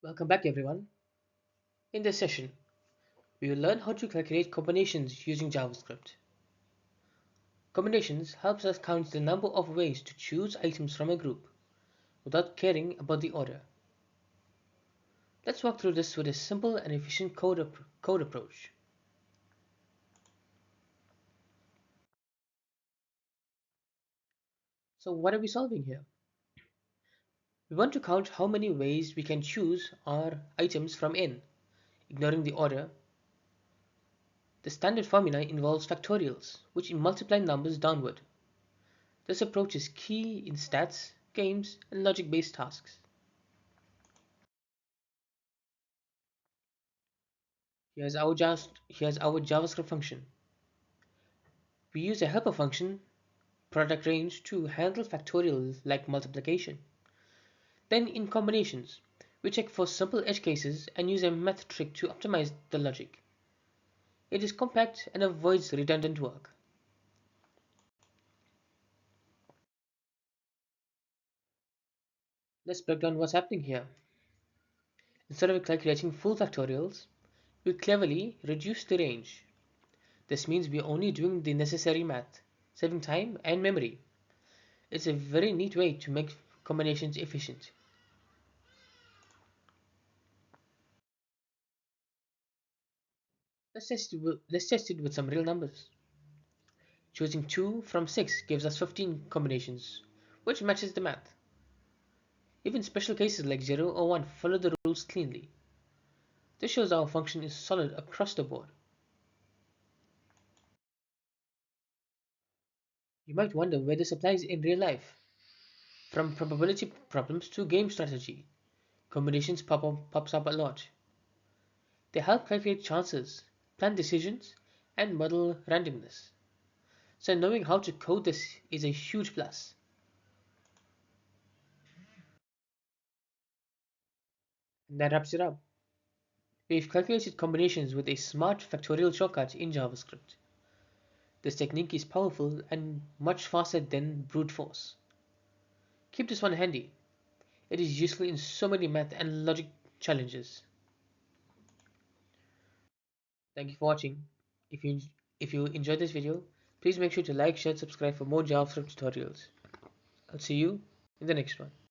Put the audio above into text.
Welcome back everyone. In this session, we will learn how to calculate combinations using JavaScript. Combinations helps us count the number of ways to choose items from a group without caring about the order. Let's walk through this with a simple and efficient code approach. So what are we solving here? We want to count how many ways we can choose our items from n, ignoring the order. The standard formula involves factorials, which multiply numbers downward. This approach is key in stats, games, and logic-based tasks. Here's our JavaScript function. We use a helper function, product range, to handle factorial like multiplication. Then in combinations, we check for simple edge cases and use a math trick to optimize the logic. It is compact and avoids redundant work. Let's break down what's happening here. Instead of calculating full factorials, we cleverly reduce the range. This means we're only doing the necessary math, saving time and memory. It's a very neat way to make combinations efficient. Let's test it with some real numbers. Choosing 2 from 6 gives us 15 combinations, which matches the math. Even special cases like 0 or 1 follow the rules cleanly. This shows our function is solid across the board. You might wonder where this applies in real life. From probability problems to game strategy, combinations pops up a lot. They help calculate chances, plan decisions, and model randomness. So knowing how to code this is a huge plus. And that wraps it up. We've calculated combinations with a smart factorial shortcut in JavaScript. This technique is powerful and much faster than brute force. Keep this one handy. It is useful in so many math and logic challenges. Thank you for watching. If you if you enjoyed this video, please make sure to like, share, subscribe for more JavaScript tutorials. I'll see you in the next one.